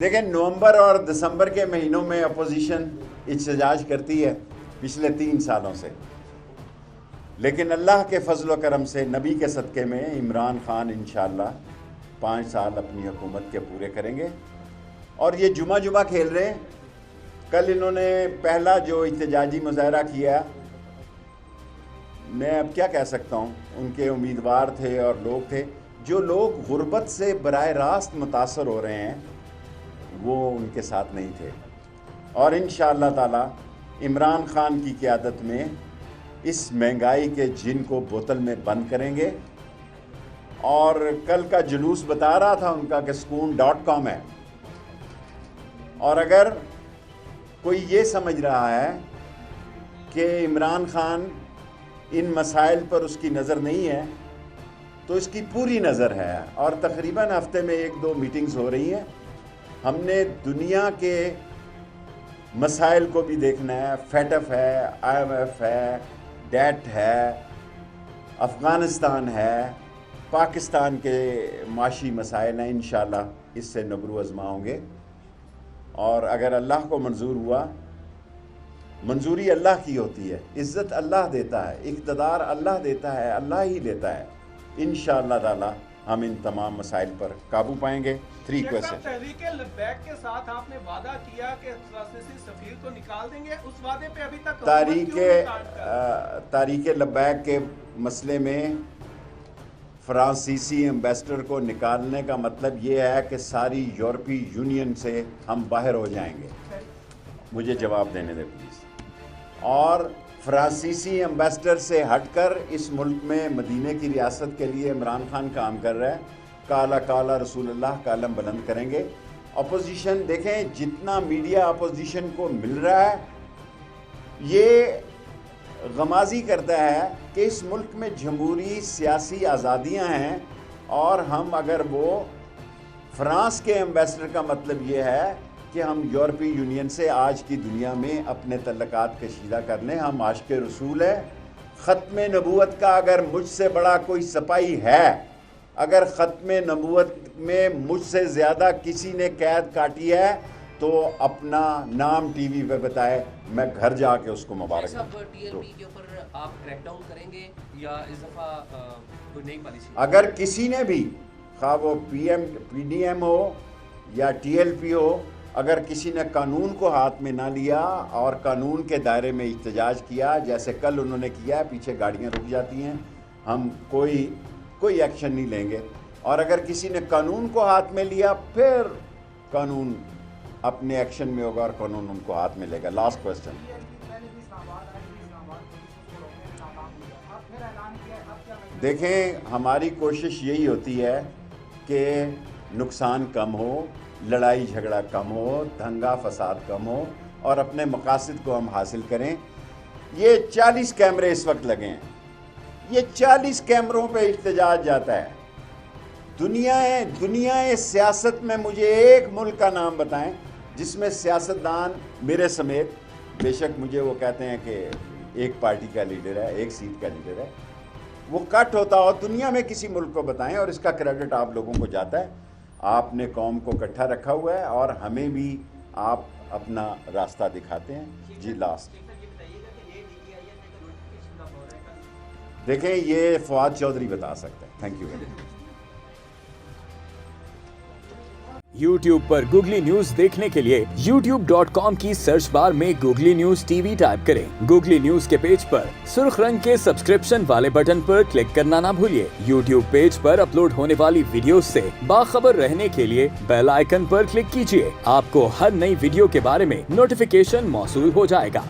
دیکھیں نومبر اور دسمبر کے مہینوں میں اپوزیشن احتجاج کرتی ہے پچھلے 3 سالوں سے، لیکن اللہ کے فضل و کرم سے نبی کے صدقے میں عمران خان انشاءاللہ 5 سال اپنی حکومت کے پورے کریں گے اور یہ جمعہ کھیل رہے ہیں۔ کل انہوں نے پہلا جو احتجاجی مظاہرہ کیا، میں اب کیا کہہ سکتا ہوں، ان کے امیدوار تھے اور لوگ تھے، جو لوگ غربت سے براہ راست متاثر ہو رہے ہیں وہ ان کے ساتھ نہیں تھے، اور انشاءاللہ تعالی عمران خان کی قیادت میں اس مہنگائی کے جن کو بوتل میں بند کریں گے۔ اور کل کا جلوس بتا رہا تھا ان کا کہ سکون.com ہے، اور اگر کوئی یہ سمجھ رہا ہے کہ عمران خان ان مسائل پر اس کی نظر نہیں ہے تو اس کی پوری نظر ہے، اور تقریباً ہفتے میں 1-2 میٹنگز ہو رہی ہیں۔ ہم نے دنیا کے مسائل کو بھی دیکھنا ہے، FATF ہے، IMF ہے، DET ہے، افغانستان ہے، پاکستان کے معاشی مسائل ہیں۔ انشاءاللہ اس سے نبرو ازما ہوں گے، اور اگر اللہ کو منظور ہوا، منظوری اللہ کی ہوتی ہے، عزت اللہ دیتا ہے، اقتدار اللہ دیتا ہے، اللہ ہی لیتا ہے۔ انشاءاللہ تعالی ہم ان تمام مسائل پر قابو پائیں گے۔ 3 کویسچن۔ تحریک لبیک کے ساتھ آپ نے وعدہ کیا کہ فرانسیسی سفیر کو نکال دیں گے، اس وعدے پہ ابھی تک تحریک لبیک کے مسئلے میں فرانسیسی ایمبیسڈر کو نکالنے کا مطلب یہ ہے کہ ساری یورپی یونین سے ہم باہر ہو جائیں گے۔ مجھے جواب دینے دیں پلیز۔ اور فرانسیسی ایمبیسڈر سے ہٹ کر اس ملک میں مدینے کی ریاست کے لیے عمران خان کام کر رہا ہے۔ کالا کالا رسول اللہ کا علم بلند کریں گے۔ اپوزیشن دیکھیں، جتنا میڈیا اپوزیشن کو مل رہا ہے، یہ غمازی کرتا ہے کہ اس ملک میں جمہوری سیاسی آزادیاں ہیں، اور ہم اگر وہ فرانس کے ایمبیسڈر کا مطلب یہ ہے کہ ہم یورپی یونین سے آج کی دنیا میں اپنے تعلقات کشیدہ کر لیں۔ ہم عاشق رسول ہیں۔ ختم نبوت کا اگر مجھ سے بڑا کوئی سپاہی ہے، اگر ختم نبوت میں مجھ سے زیادہ کسی نے قید کاٹی ہے تو اپنا نام ٹی وی پہ بتائے، میں گھر جا کے اس کو مبارک دوں۔ اگر کسی نے بھی، خواہ وہ PDM ہو یا TLP ہو، اگر کسی نے قانون کو ہاتھ میں نہ لیا اور قانون کے دائرے میں احتجاج کیا جیسے کل انہوں نے کیا، پیچھے گاڑیاں رک جاتی ہیں، ہم کوئی ایکشن نہیں لیں گے۔ اور اگر کسی نے قانون کو ہاتھ میں لیا، پھر قانون اپنے ایکشن میں ہوگا اور قانون ان کو ہاتھ میں لے گا۔ Last question. دیکھیں، ہماری کوشش یہی ہوتی ہے کہ نقصان کم ہو، لڑائی جھگڑا کم ہو، دنگا فساد کم ہو، اور اپنے مقاصد کو ہم حاصل کریں۔ یہ 40 کیمرے اس وقت لگے ہیں، یہ 40 کیمروں پہ احتجاج جاتا ہے۔ دنیا سیاست میں مجھے ایک ملک کا نام بتائیں جس میں سیاستدان میرے سمیت، بے شک مجھے وہ کہتے ہیں کہ ایک پارٹی کا لیڈر ہے، ایک سیٹ کا لیڈر ہے، وہ کٹ ہوتا ہو۔ دنیا میں کسی ملک کو بتائیں، اور اس کا کریڈٹ آپ لوگوں کو جاتا ہے۔ آپ نے قوم کو اکٹھا رکھا ہوا ہے، اور ہمیں بھی آپ اپنا راستہ دکھاتے ہیں۔ جی لاسٹ دیکھیں، یہ فواد چودھری بتا سکتے ہیں۔ Thank you very much. YouTube per googly news دیکھنے کے لیے youtube.com کی سرچ بار میں گوگلی نیوز TV ٹائپ کریں۔ گوگلی نیوز کے پیج پر سرخ رنگ کے سبسکرپشن والے بٹن پر کلک کرنا نہ بھولیے۔ YouTube پیج پر اپلوڈ ہونے والی ویڈیوز سے باخبر رہنے کے لیے بیل آئیکن پر کلک کیجیے۔ آپ کو ہر نئی ویڈیو کے بارے میں نوٹیفیکیشن موصول ہو جائے گا۔